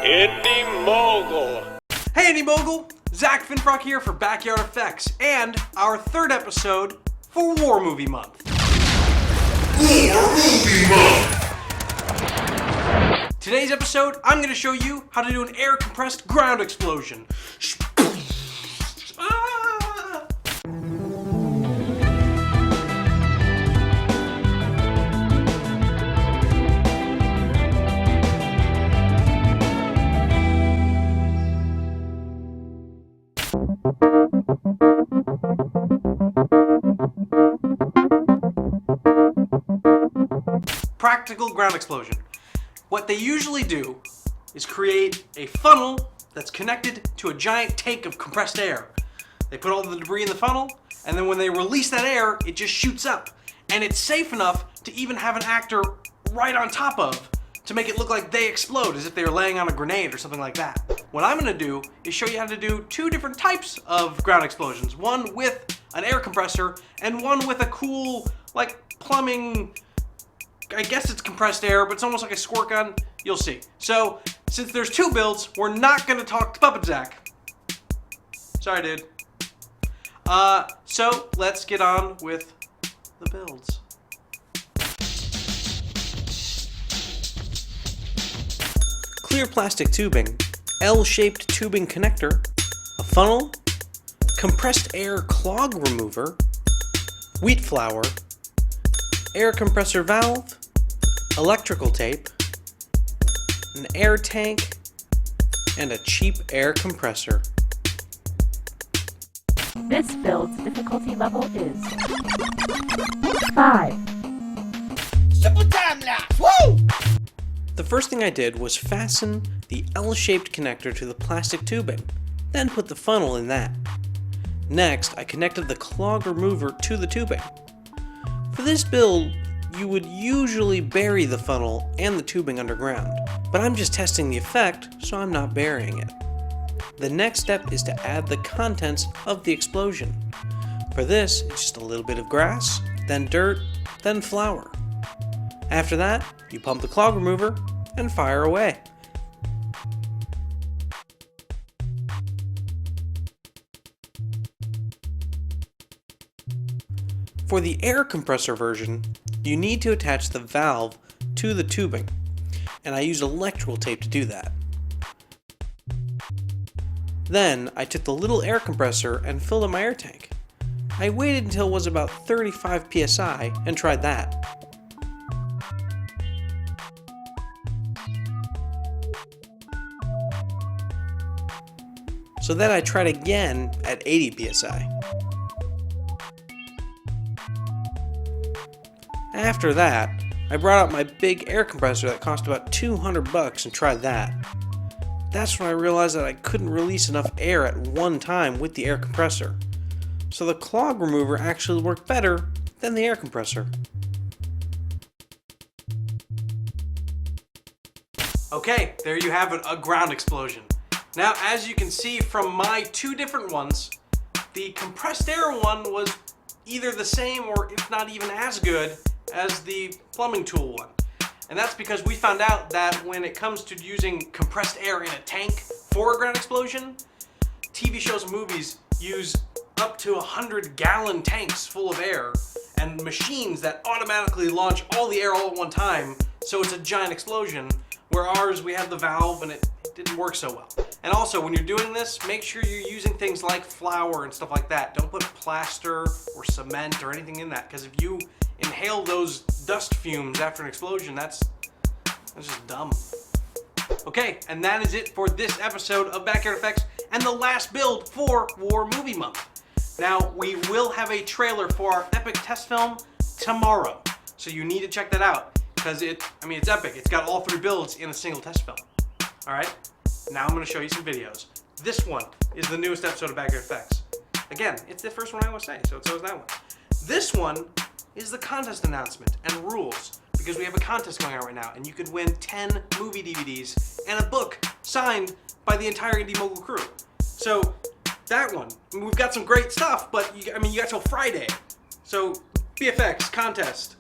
Indy Mogul. Hey Indy Mogul! Zack here for Backyard Effects and our third episode for War Movie Month. War Movie Month! Today's episode, I'm going to show you how to do an air-compressed ground explosion. Practical ground explosion. What they usually do is create a funnel that's connected to a giant tank of compressed air. They put all the debris in the funnel, and then when they release that air, it just shoots up. And it's safe enough to even have an actor right on top of to make it look like they explode, as if they were laying on a grenade or something like that. What I'm gonna do is show you how to do two different types of ground explosions. One with an air compressor, and one with a cool, like, plumbing, I guess it's compressed air, but it's almost like a squirt gun. You'll see. So, since there's two builds, we're not gonna talk to Puppet Zack. Sorry, dude. So let's get on with the builds. Clear plastic tubing, L-shaped tubing connector, a funnel, compressed air clog remover, wheat flour, air compressor valve, electrical tape, an air tank, and a cheap air compressor. This build's difficulty level is 5. Simple time lapse. Woo! The first thing I did was fasten the L-shaped connector to the plastic tubing, then put the funnel in that. Next, I connected the clog remover to the tubing. For this build, you would usually bury the funnel and the tubing underground, but I'm just testing the effect, so I'm not burying it. The next step is to add the contents of the explosion. For this, it's just a little bit of grass, then dirt, then flour. After that, you pump the clog remover and fire away. For the air compressor version, you need to attach the valve to the tubing, and I used electrical tape to do that. Then, I took the little air compressor and filled up my air tank. I waited until it was about 35 psi and tried that. So then I tried again at 80 psi. After that, I brought out my big air compressor that cost about $200 and tried that. That's when I realized that I couldn't release enough air at one time with the air compressor. So the clog remover actually worked better than the air compressor. Okay, there you have it, a ground explosion. Now, as you can see from my two different ones, the compressed air one was either the same or if not even as good as the plumbing tool one. And that's because we found out that when it comes to using compressed air in a tank for a ground explosion, TV shows and movies use up to 100-gallon tanks full of air and machines that automatically launch all the air all at one time, so it's a giant explosion, where ours, we have the valve and it didn't work so well. And also, when you're doing this, make sure you're using things like flour and stuff like that. Don't put plaster or cement or anything in that, because if you inhale those dust fumes after an explosion, that's just dumb. Okay, and that is it for this episode of Backyard Effects and the last build for War Movie Month. Now, we will have a trailer for our epic test film tomorrow, so you need to check that out, because it's epic. It's got all three builds in a single test film. Alright, now I'm going to show you some videos. This one is the newest episode of Backyard Effects. Again, it's the first one I always say, so is that one. This one is the contest announcement and rules, because we have a contest going on right now, and you could win 10 movie DVDs and a book signed by the entire Indy Mogul crew. So that one, we've got some great stuff, but you got till Friday. So BFX contest.